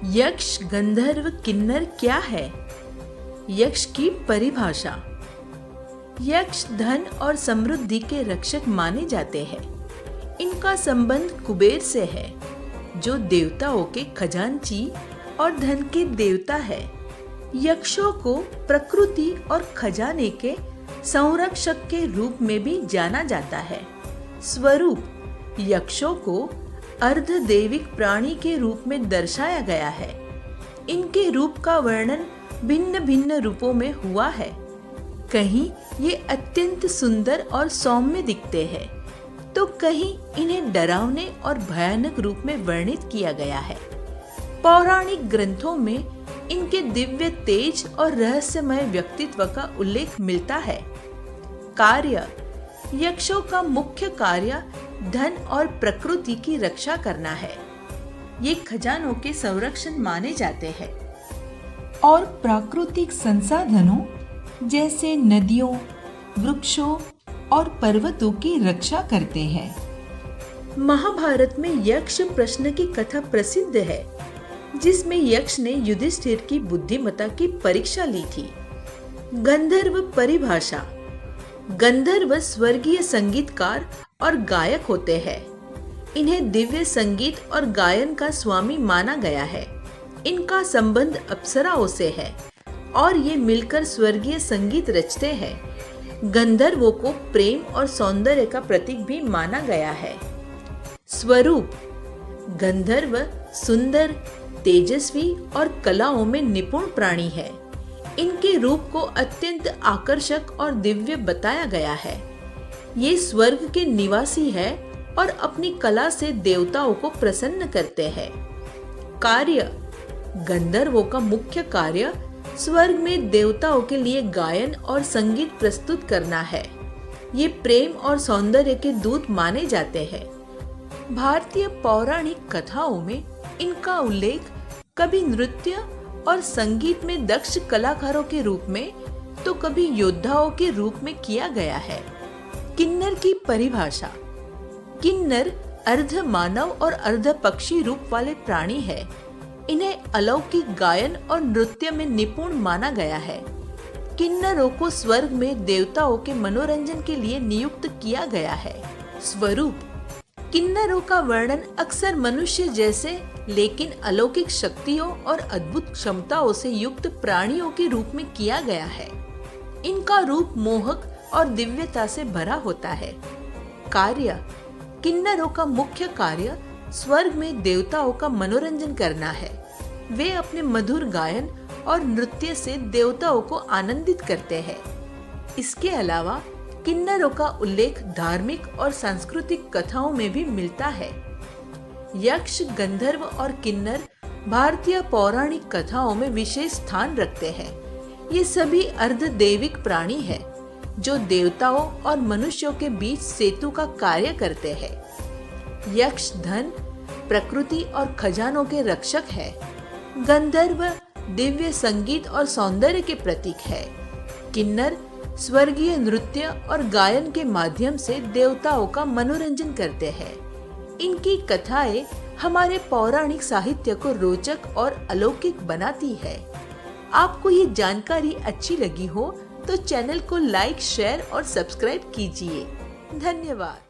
यक्ष, गंधर्व, किन्नर क्या है? यक्ष की परिभाषा। यक्ष धन और समृद्धि के रक्षक माने जाते हैं। इनका संबंध कुबेर से है, जो देवताओं के खजांची और धन के देवता है। यक्षों को प्रकृति और खजाने के संरक्षक के रूप में भी जाना जाता है। स्वरूप: यक्षों को अर्धदैविक प्राणी के रूप में दर्शाया गया है। इनके रूप का वर्णन भिन्न भिन्न रूपों में हुआ है। कहीं ये अत्यंत सुंदर और सौम्य दिखते हैं, तो कहीं इन्हें डरावने और भयानक रूप में वर्णित किया गया है। पौराणिक ग्रंथों में इनके दिव्य तेज और रहस्यमय व्यक्तित्व का उल्लेख मिलता है। कार्य: यक्षों का मुख्य कार्य धन और प्रकृति की रक्षा करना है। ये खजानों के संरक्षण माने जाते हैं और प्राकृतिक संसाधनों जैसे नदियों, वृक्षों और पर्वतों की रक्षा करते हैं। महाभारत में यक्ष प्रश्न की कथा प्रसिद्ध है, जिसमें यक्ष ने युधिष्ठिर की बुद्धिमत्ता की परीक्षा ली थी। गंधर्व परिभाषा: गंधर्व स्वर्गीय संगीतकार और गायक होते हैं। इन्हें दिव्य संगीत और गायन का स्वामी माना गया है। इनका संबंध अप्सराओं से है और ये मिलकर स्वर्गीय संगीत रचते हैं। गंधर्वों को प्रेम और सौंदर्य का प्रतीक भी माना गया है। स्वरूप: गंधर्व सुंदर, तेजस्वी और कलाओं में निपुण प्राणी है। इनके रूप को अत्यंत आकर्षक और दिव्य बताया गया है। ये स्वर्ग के निवासी है और अपनी कला से देवताओं को प्रसन्न करते हैं। कार्य: गंधर्वों का मुख्य कार्य स्वर्ग में देवताओं के लिए गायन और संगीत प्रस्तुत करना है। ये प्रेम और सौंदर्य के दूत माने जाते हैं। भारतीय पौराणिक कथाओं में इनका उल्लेख कभी नृत्य और संगीत में दक्ष कलाकारों के रूप में, तो कभी योद्धाओं के रूप में किया गया है। किन्नर की परिभाषा: किन्नर अर्ध मानव और अर्ध पक्षी रूप वाले प्राणी है। इन्हें अलौकिक गायन और नृत्य में निपुण माना गया है। किन्नरों को स्वर्ग में देवताओं के मनोरंजन के लिए नियुक्त किया गया है। स्वरूप: किन्नरों का वर्णन अक्सर मनुष्य जैसे लेकिन अलौकिक शक्तियों और अद्भुत क्षमताओं से युक्त प्राणियों के रूप में किया गया है। इनका रूप मोहक और दिव्यता से भरा होता है। कार्य: किन्नरों का मुख्य कार्य स्वर्ग में देवताओं का मनोरंजन करना है। वे अपने मधुर गायन और नृत्य से देवताओं को आनंदित करते हैं। इसके अलावा किन्नरों का उल्लेख धार्मिक और सांस्कृतिक कथाओं में भी मिलता है। यक्ष, गंधर्व और किन्नर भारतीय पौराणिक कथाओं में विशेष स्थान रखते हैं। ये सभी अर्धदैविक प्राणी हैं, जो देवताओं और मनुष्यों के बीच सेतु का कार्य करते हैं। यक्ष धन, प्रकृति और खजानों के रक्षक है। गंधर्व दिव्य संगीत और सौंदर्य के प्रतीक है। किन्नर स्वर्गीय नृत्य और गायन के माध्यम से देवताओं का मनोरंजन करते हैं। इनकी कथाएं हमारे पौराणिक साहित्य को रोचक और अलौकिक बनाती है। आपको ये जानकारी अच्छी लगी हो तो चैनल को लाइक, शेयर और सब्सक्राइब कीजिए। धन्यवाद।